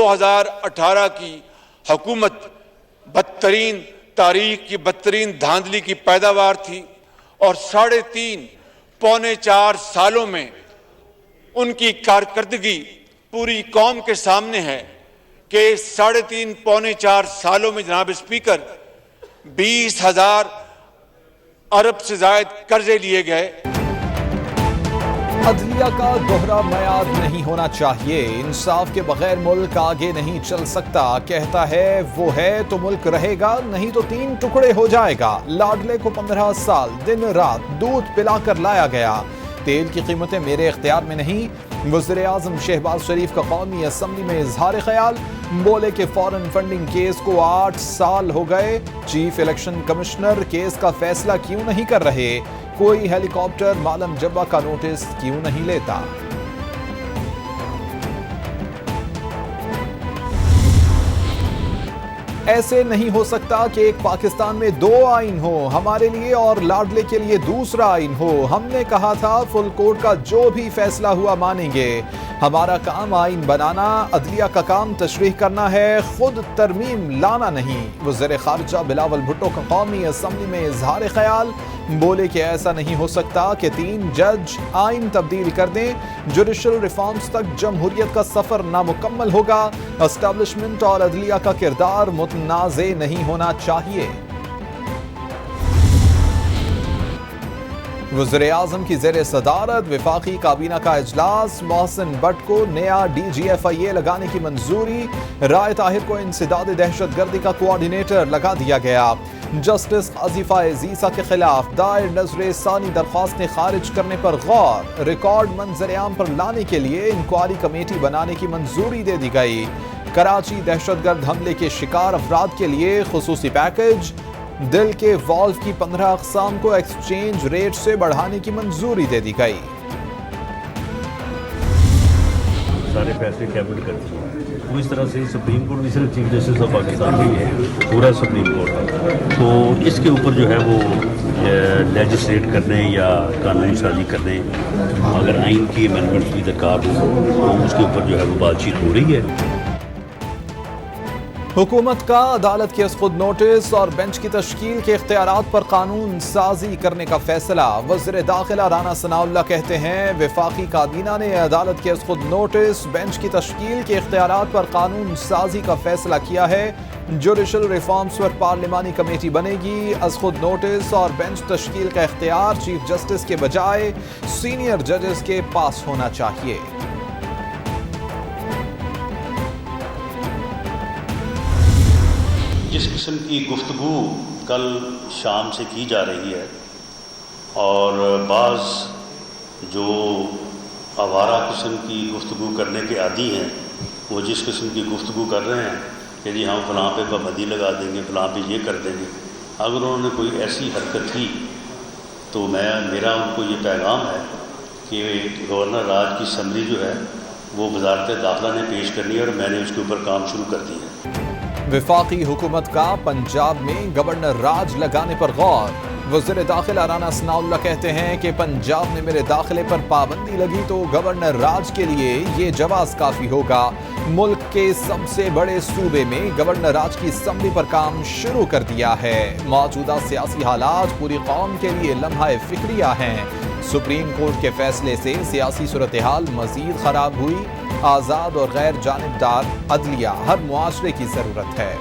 2018 کی حکومت بدترین تاریخ کی بدترین دھاندلی کی پیداوار تھی، اور 3.5 پونے 4 سالوں میں ان کی کارکردگی پوری قوم کے سامنے ہے کہ 3.5 پونے 4 سالوں میں جناب اسپیکر 20,000 ارب سے زائد قرضے لیے گئے۔ عدلیہ کا دوہرا معیار نہیں ہونا چاہیے، انصاف کے بغیر ملک آگے نہیں چل سکتا، کہتا ہے وہ ہے تو ملک رہے گا، نہیں تو 3 ٹکڑے ہو جائے گا۔ لاڈلے کو 15 سال دن رات دودھ پلا کر لایا گیا، تیل کی قیمتیں میرے اختیار میں نہیں۔ وزیر اعظم شہباز شریف کا قومی اسمبلی میں اظہار خیال، بولے کہ فارن فنڈنگ کیس کو 8 سال ہو گئے، چیف الیکشن کمشنر کیس کا فیصلہ کیوں نہیں کر رہے، کوئی ہیلی کاپٹر معلم جبہ کا نوٹس کیوں نہیں لیتا۔ ایسے نہیں ہو سکتا کہ ایک پاکستان میں 2 آئین ہو، ہمارے لیے اور لاڈلے کے لیے دوسرا آئین ہو۔ ہم نے کہا تھا فل کورٹ کا جو بھی فیصلہ ہوا مانیں گے، ہمارا کام آئین بنانا، عدلیہ کا کام تشریح کرنا ہے، خود ترمیم لانا نہیں۔ وزیر خارجہ بلاول بھٹو کا قومی اسمبلی میں اظہار خیال، بولے کہ ایسا نہیں ہو سکتا کہ 3 جج آئین تبدیل کر دیں، جوڈیشل ریفارمز تک جمہوریت کا سفر نامکمل ہوگا، اسٹیبلشمنٹ اور عدلیہ کا کردار متنازع نہیں ہونا چاہیے۔ وزیر اعظم کی زیر صدارت وفاقی کابینہ کا اجلاس، محسن بٹ کو نیا DGFIA لگانے کی منظوری، رائے طاہر کو انسداد دہشت گردی کا کوآرڈینیٹر لگا دیا گیا۔ جسٹس قاضی فائز عیسیٰ کے خلاف دائر نظر ثانی درخواستیں خارج کرنے پر غور، ریکارڈ منظر عام پر لانے کے لیے انکوائری کمیٹی بنانے کی منظوری دے دی گئی۔ کراچی دہشت گرد حملے کے شکار افراد کے لیے خصوصی پیکج، دل کے والو کی 15 اقسام کو ایکسچینج ریٹ سے بڑھانے کی منظوری دے دی گئی۔ سارے فیصلے کیبنٹ کرتی ہے، وہ اس طرح سے سپریم کورٹ بھی صرف چیف جسٹس آف پاکستان نہیں ہے، پورا سپریم کورٹ، تو اس کے اوپر جو ہے وہ لیجسلیٹ کرنے یا قانون سازی کرنے، اگر آئین کی امینڈمنٹس کی درکار ہو تو اس کے اوپر جو ہے وہ بات چیت ہو رہی ہے۔ حکومت کا عدالت کے خود نوٹس اور بینچ کی تشکیل کے اختیارات پر قانون سازی کرنے کا فیصلہ، وزیر داخلہ رانا ثناء اللہ کہتے ہیں وفاقی کابینہ نے عدالت کے خود نوٹس، بینچ کی تشکیل کے اختیارات پر قانون سازی کا فیصلہ کیا ہے، جوڈیشل ریفارمز پر پارلیمانی کمیٹی بنے گی، از خود نوٹس اور بینچ تشکیل کا اختیار چیف جسٹس کے بجائے سینئر ججز کے پاس ہونا چاہیے۔ جس قسم کی گفتگو کل شام سے کی جا رہی ہے اور بعض جو آوارہ قسم کی گفتگو کرنے کے عادی ہیں، وہ جس قسم کی گفتگو کر رہے ہیں کہ جی ہم فلاں پہ پابندی لگا دیں گے، فلاں پہ یہ کر دیں گے، اگر انہوں نے کوئی ایسی حرکت کی تو میرا ان کو یہ پیغام ہے کہ گورنر راج کی سمری جو ہے وہ وزارت داخلہ نے پیش کرنی ہے اور میں نے اس کے اوپر کام شروع کر دی ہے۔ وفاقی حکومت کا پنجاب میں گورنر راج لگانے پر غور، وزیر داخلہ رانا ثناء اللہ کہتے ہیں کہ پنجاب میں میرے داخلے پر پابندی لگی تو گورنر راج کے لیے یہ جواز کافی ہوگا۔ ملک کے سب سے بڑے صوبے میں گورنر راج کی اسمبلی پر کام شروع کر دیا ہے۔ موجودہ سیاسی حالات پوری قوم کے لیے لمحہ فکریہ ہیں۔ سپریم کورٹ کے فیصلے سے سیاسی صورتحال مزید خراب ہوئی، آزاد اور غیر جانبدار عدلیہ ہر معاشرے کی ضرورت ہے۔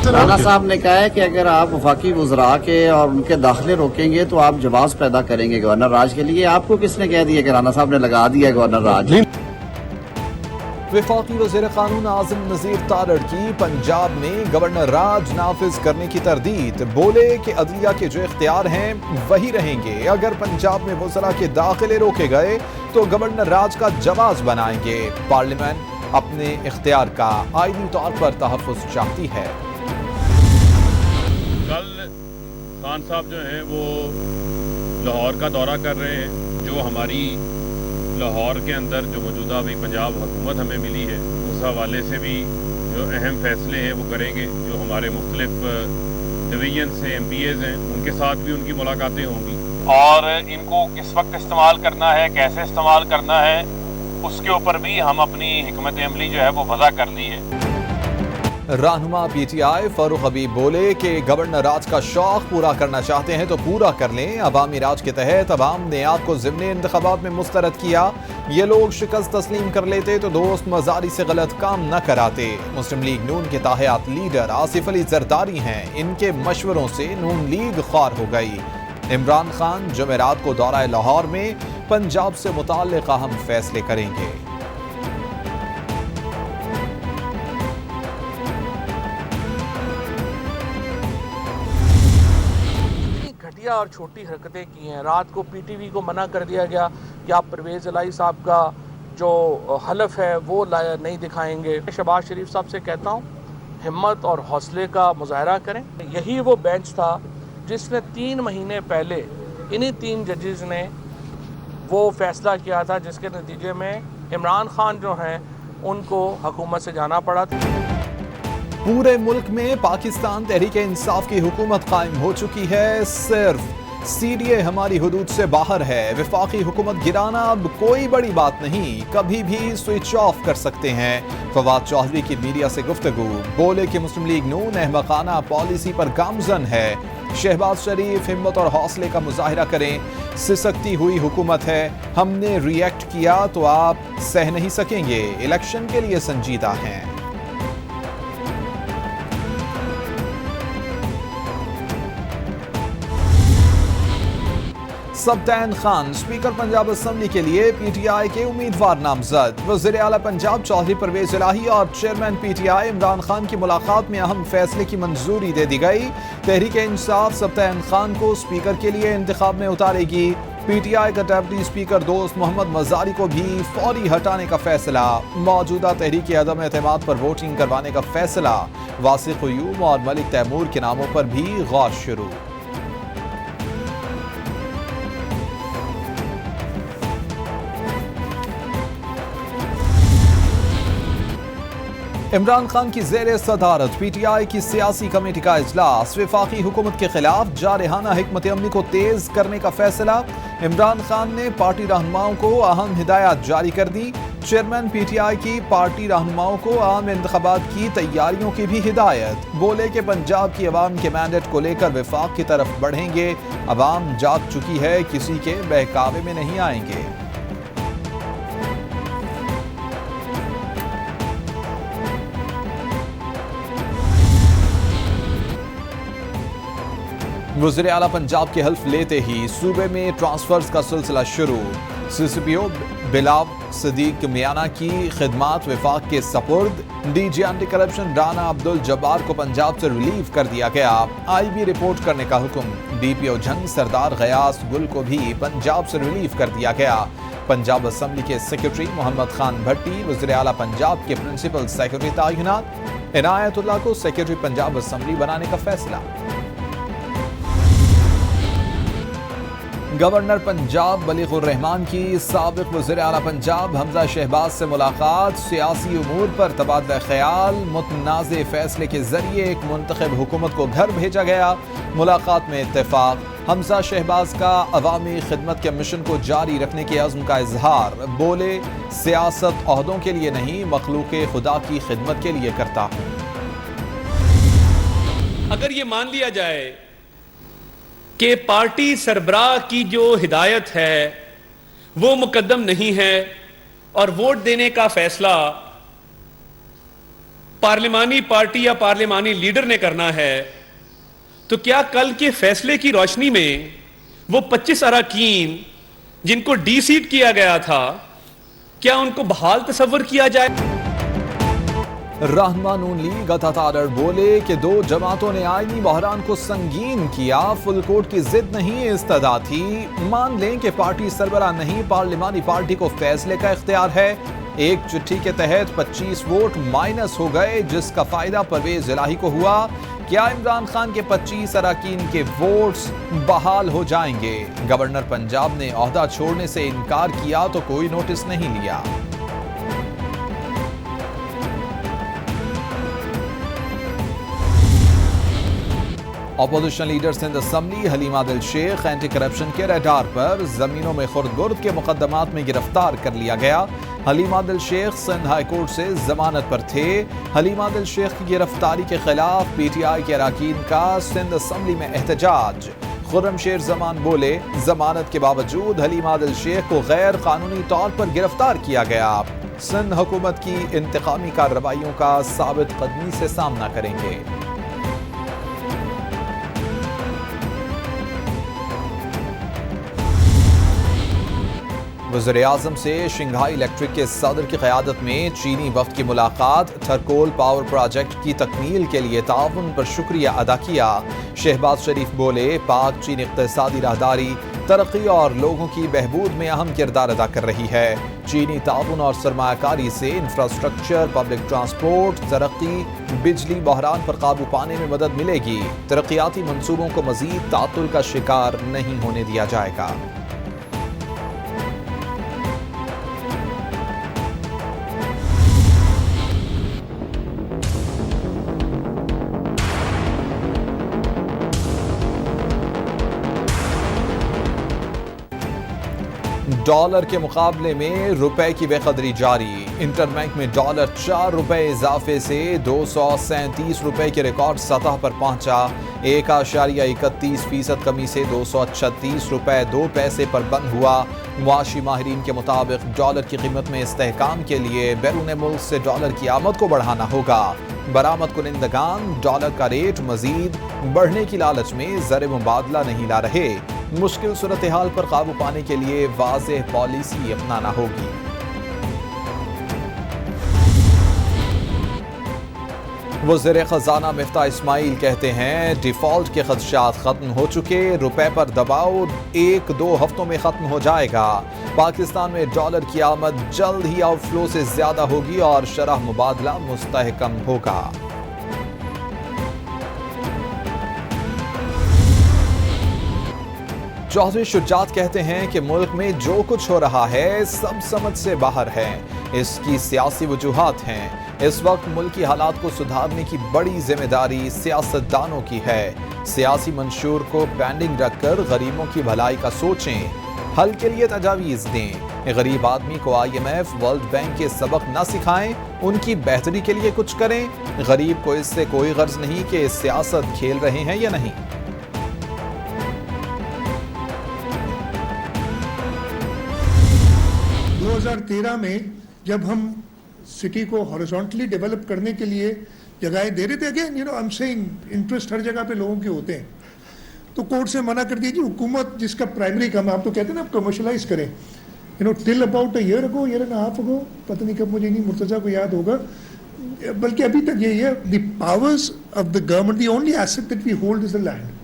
رانا صاحب نے کہا ہے کہ اگر آپ وفاقی وزراء کے اور ان کے داخلے روکیں گے تو آپ جواز پیدا کریں گے گورنر راج کے لیے، آپ کو کس نے کہہ دیا کہ رانا صاحب نے لگا دیا ہے گورنر راج؟ وفاقی وزیر قانون اعظم نذیر تارڑ کی پنجاب میں گورنر راج نافذ کرنے کی تردید، بولے کہ عدلیہ کے جو اختیار ہیں وہی رہیں گے، اگر پنجاب میں وزراء کے داخلے روکے گئے تو گورنر راج کا جواز بنائیں گے۔ پارلیمنٹ اپنے اختیار کا آئینی طور پر تحفظ چاہتی ہے۔ کل خان صاحب جو ہیں وہ لاہور کا دورہ کر رہے ہیں، جو ہماری لاہور کے اندر جو موجودہ ابھی پنجاب حکومت ہمیں ملی ہے اس حوالے سے بھی جو اہم فیصلے ہیں وہ کریں گے، جو ہمارے مختلف ڈویژن سے MP ایز ہیں ان کے ساتھ بھی ان کی ملاقاتیں ہوں گی۔ اور ان کو کس وقت استعمال کرنا ہے، کیسے استعمال کرنا ہے، اس کے اوپر بھی ہم اپنی حکمت عملی جو ہے وہ وضع کر لی ہے۔ رہنما پی ٹی آئی فاروق حبیب بولے کہ گورنر راج کا شوق پورا کرنا چاہتے ہیں تو پورا کر لیں۔ عوامی راج کے تحت عوام نے آپ کو ضمن انتخابات میں مسترد کیا، یہ لوگ شکست تسلیم کر لیتے تو دوست مزاری سے غلط کام نہ کراتے۔ مسلم لیگ نون کے تاحیات لیڈر آصف علی زرداری ہیں، ان کے مشوروں سے نون لیگ خوار ہو گئی۔ عمران خان جمعرات کو دورہ لاہور میں پنجاب سے متعلق اہم فیصلے کریں گے۔ گھٹیا اور چھوٹی حرکتیں کی ہیں۔ رات کو پی ٹی وی کو منع کر دیا گیا کہ آپ پرویز الہی صاحب کا جو حلف ہے وہ نہیں دکھائیں گے۔ شہباز شریف صاحب سے کہتا ہوں ہمت اور حوصلے کا مظاہرہ کریں۔ یہی وہ بینچ تھا جس نے 3 مہینے پہلے انہی 3 ججز نے وہ فیصلہ کیا تھا جس کے نتیجے میں عمران خان جو ہیں ان کو حکومت سے جانا پڑا تھا۔ پورے ملک میں پاکستان تحریک انصاف کی حکومت قائم ہو چکی ہے، صرف سی ڈی اے ہماری حدود سے باہر ہے۔ وفاقی حکومت گرانا اب کوئی بڑی بات نہیں، کبھی بھی سوئچ آف کر سکتے ہیں۔ فواد چودھری کی میڈیا سے گفتگو، بولے کہ مسلم لیگ نون احمقانہ پالیسی پر گامزن ہے۔ شہباز شریف ہمت اور حوصلے کا مظاہرہ کریں، سسکتی ہوئی حکومت ہے، ہم نے ری ایکٹ کیا تو آپ سہ نہیں سکیں گے، الیکشن کے لیے سنجیدہ ہیں۔ سبطین خان اسپیکر پنجاب اسمبلی کے لیے پی ٹی آئی کے امیدوار نامزد۔ وزیر اعلیٰ پنجاب چودھری پرویز الہی اور chairman P T I Imran Khan کی ملاقات میں اہم فیصلے کی منظوری دے دی گئی۔ تحریک انصاف سبطین خان کو اسپیکر کے لیے انتخاب میں اتارے گی۔ پی ٹی آئی کا ڈپٹی اسپیکر دوست محمد مزاری کو بھی فوری ہٹانے کا فیصلہ۔ موجودہ تحریک عدم اعتماد پر ووٹنگ کروانے کا فیصلہ۔ واسق قیوم اور ملک تیمور کے ناموں پر بھی غور شروع۔ عمران خان کی زیر صدارت پی ٹی آئی کی سیاسی کمیٹی کا اجلاس، وفاقی حکومت کے خلاف جارحانہ حکمت عملی کو تیز کرنے کا فیصلہ۔ عمران خان نے پارٹی رہنماؤں کو اہم ہدایات جاری کر دی۔ چیئرمین پی ٹی آئی کی پارٹی رہنماؤں کو عام انتخابات کی تیاریوں کی بھی ہدایت، بولے کہ پنجاب کی عوام کے مینڈیٹ کو لے کر وفاق کی طرف بڑھیں گے، عوام جاگ چکی ہے، کسی کے بہکاوے میں نہیں آئیں گے۔ وزیر اعلیٰ پنجاب کے حلف لیتے ہی صوبے میں ٹرانسفرز کا سلسلہ شروع۔ سی سی پی او بلاو صدیق میانہ کی خدمات وفاق کے سپرد۔ D G anti corruption Rana Abdul Jabbar کو پنجاب سے ریلیو کر دیا گیا۔ آئی بی رپورٹ کرنے کا حکم۔ ڈی پی او جنگ سردار غیاث گل کو بھی پنجاب سے ریلیو کر دیا گیا۔ پنجاب اسمبلی کے سیکرٹری محمد خان بھٹی وزیر اعلیٰ پنجاب کے پرنسپل سیکرٹری تعینات۔ عنایت اللہ کو سیکرٹری پنجاب اسمبلی بنانے کا فیصلہ۔ گورنر پنجاب بلیغ الرحمان کی سابق وزیر اعلیٰ پنجاب حمزہ شہباز سے ملاقات، سیاسی امور پر تبادلہ خیال، متنازع فیصلے کے ذریعے ایک منتخب حکومت کو گھر بھیجا گیا۔ ملاقات میں اتفاق، حمزہ شہباز کا عوامی خدمت کے مشن کو جاری رکھنے کے عزم کا اظہار، بولے سیاست عہدوں کے لیے نہیں، مخلوق خدا کی خدمت کے لیے کرتا ہوں۔ اگر یہ مان لیا جائے کہ پارٹی سربراہ کی جو ہدایت ہے وہ مقدم نہیں ہے اور ووٹ دینے کا فیصلہ پارلیمانی پارٹی یا پارلیمانی لیڈر نے کرنا ہے، تو کیا کل کے فیصلے کی روشنی میں وہ 25 اراکین جن کو ڈی سیٹ کیا گیا تھا، کیا ان کو بحال تصور کیا جائے؟ رہنما نون لیگ عطا تارڑ بولے کہ 2 جماعتوں نے آئینی بحران کو سنگین کیا، فل کوٹ کی ضد نہیں استدعا تھی۔ مان لیں کہ پارٹی سربراہ نہیں، پارلیمانی پارٹی کو فیصلے کا اختیار ہے۔ ایک چٹھی کے تحت 25 ووٹ مائنس ہو گئے، جس کا فائدہ پرویز الہی کو ہوا۔ کیا عمران خان کے 25 اراکین کے ووٹس بحال ہو جائیں گے؟ گورنر پنجاب نے عہدہ چھوڑنے سے انکار کیا تو کوئی نوٹس نہیں لیا۔ Opposition leader Sindh assembly Haleem Adil Sheikh anti corruption کے ریڈار پر زمینوں میں خرد برد کے مقدمات میں گرفتار کر لیا گیا۔ حلیمہ دل شیخ سندھ ہائی کورٹ سے ضمانت پر تھے۔ حلیمہ دل شیخ کی گرفتاری کے خلاف پی ٹی آئی کے اراکین کا سندھ اسمبلی میں احتجاج۔ خرم شیر زمان بولے، ضمانت کے باوجود حلیمہ دل شیخ کو غیر قانونی طور پر گرفتار کیا گیا۔ سندھ حکومت کی انتقامی کارروائیوں کا ثابت قدمی سے سامنا کریں گے۔ وزیر اعظم سے شنگھائی الیکٹرک کے صدر کی قیادت میں چینی وفد کی ملاقات، تھرکول پاور پروجیکٹ کی تکمیل کے لیے تعاون پر شکریہ ادا کیا۔ شہباز شریف بولے، پاک چین اقتصادی راہداری ترقی اور لوگوں کی بہبود میں اہم کردار ادا کر رہی ہے۔ چینی تعاون اور سرمایہ کاری سے انفراسٹرکچر، پبلک ٹرانسپورٹ، ترقی، بجلی بحران پر قابو پانے میں مدد ملے گی۔ ترقیاتی منصوبوں کو مزید تعطل کا شکار نہیں ہونے دیا جائے گا۔ ڈالر کے مقابلے میں روپے کی بے قدری جاری۔ انٹر بینک میں ڈالر 4 روپے اضافے سے 237 روپے کے ریکارڈ سطح پر پہنچا۔ 1.31% کمی سے 236 روپے 2 پیسے پر بند ہوا۔ معاشی ماہرین کے مطابق ڈالر کی قیمت میں استحکام کے لیے بیرون ملک سے ڈالر کی آمد کو بڑھانا ہوگا۔ برآمد کنندگان ڈالر کا ریٹ مزید بڑھنے کی لالچ میں زر مبادلہ نہیں لا رہے۔ مشکل صورتحال پر قابو پانے کے لیے واضح پالیسی اپنانا ہوگی۔ وزیر خزانہ مفتاح اسماعیل کہتے ہیں، ڈیفالٹ کے خدشات ختم ہو چکے، روپے پر دباؤ 1-2 ہفتوں میں ختم ہو جائے گا۔ پاکستان میں ڈالر کی آمد جلد ہی آؤٹ فلو سے زیادہ ہوگی اور شرح مبادلہ مستحکم ہوگا۔ چودھری شجاعت کہتے ہیں کہ ملک میں جو کچھ ہو رہا ہے سب سمجھ سے باہر ہے، اس کی سیاسی وجوہات ہیں۔ اس وقت ملکی حالات کو سدھارنے کی بڑی ذمہ داری سیاستدانوں کی ہے۔ سیاسی منشور کو پینڈنگ رکھ کر غریبوں کی بھلائی کا سوچیں، حل کے لیے تجاویز دیں۔ غریب آدمی کو IMF، ورلڈ بینک کے سبق نہ سکھائیں، ان کی بہتری کے لیے کچھ کریں۔ غریب کو اس سے کوئی غرض نہیں کہ سیاست کھیل رہے ہیں یا نہیں۔ 2013 میں جب ہم سٹی کو ہارزونٹلی ڈیولپ کرنے کے لیے جگہیں دے رہے تھے، again I am seeing interest ہر جگہ پہ لوگوں کے ہوتے ہیں، تو کورٹ سے منع کر دیجیے۔ حکومت جس کا پرائمری کام ہے، آپ تو کہتے ہیں نا آپ کمرشلائز کریں، till about a year ago, year and half ago, پتہ نہیں کب، مجھے نہیں مرتضیٰ کو یاد ہوگا، بلکہ ابھی تک یہی ہے، the powers of the government, the only asset that we hold is the land.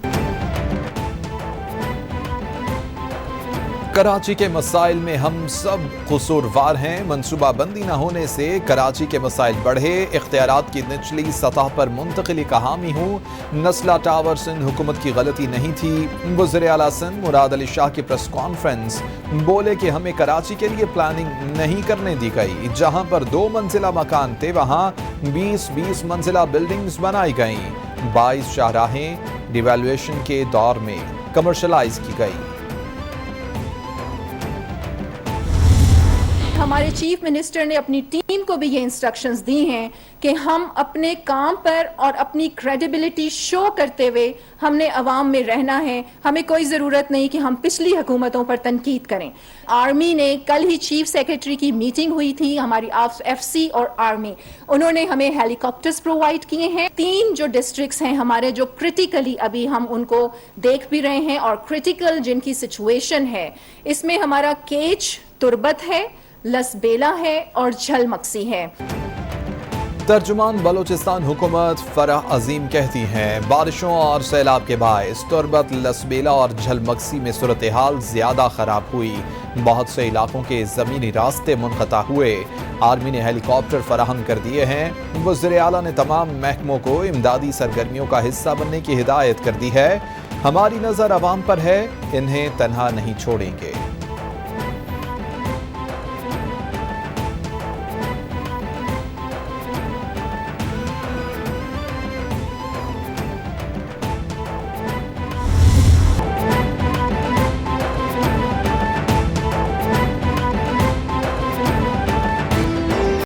Karachi کے مسائل میں ہم سب قصوروار ہیں۔ منصوبہ بندی نہ ہونے سے کراچی کے مسائل بڑھے، اختیارات کی نچلی سطح پر منتقلی کا حامی ہوں۔ نسلہ ٹاور سندھ حکومت کی غلطی نہیں تھی۔ وزیر اعلیٰ سندھ مراد علی شاہ کی پریس کانفرنس، بولے کہ ہمیں کراچی کے لیے پلاننگ نہیں کرنے دی گئی۔ جہاں پر 2 منزلہ مکان تھے وہاں 20 منزلہ بلڈنگز بنائی گئیں۔ 22 شاہراہیں ڈیویلویشن کے دور میں کمرشلائز کی گئی۔ ہمارے چیف منسٹر نے اپنی ٹیم کو بھی یہ انسٹرکشنز دی ہیں کہ ہم اپنے کام پر اور اپنی کریڈیبلٹی شو کرتے ہوئے ہم نے عوام میں رہنا ہے۔ ہمیں کوئی ضرورت نہیں کہ ہم پچھلی حکومتوں پر تنقید کریں۔ آرمی نے کل ہی چیف سیکرٹری کی میٹنگ ہوئی تھی، ہماری FFC اور آرمی، انہوں نے ہمیں ہیلی کاپٹرز پرووائڈ کیے ہیں۔ 3 جو ڈسٹرکٹس ہیں ہمارے جو کرٹیکلی ابھی ہم ان کو دیکھ بھی رہے ہیں، اور کرٹیکل جن کی سچویشن ہے، اس میں ہمارا کیچ، تربت ہے، لسبیلا ہے اور جھل مکسی ہے۔ ترجمان بلوچستان حکومت فرح عظیم کہتی ہیں، بارشوں اور سیلاب کے باعث تربت، لسبیلا اور جھل مکسی میں صورتحال زیادہ خراب ہوئی۔ بہت سے علاقوں کے زمینی راستے منقطع ہوئے۔ آرمی نے ہیلی کاپٹر فراہم کر دیے ہیں۔ وزیر اعلیٰ نے تمام محکموں کو امدادی سرگرمیوں کا حصہ بننے کی ہدایت کر دی ہے۔ ہماری نظر عوام پر ہے، انہیں تنہا نہیں چھوڑیں گے۔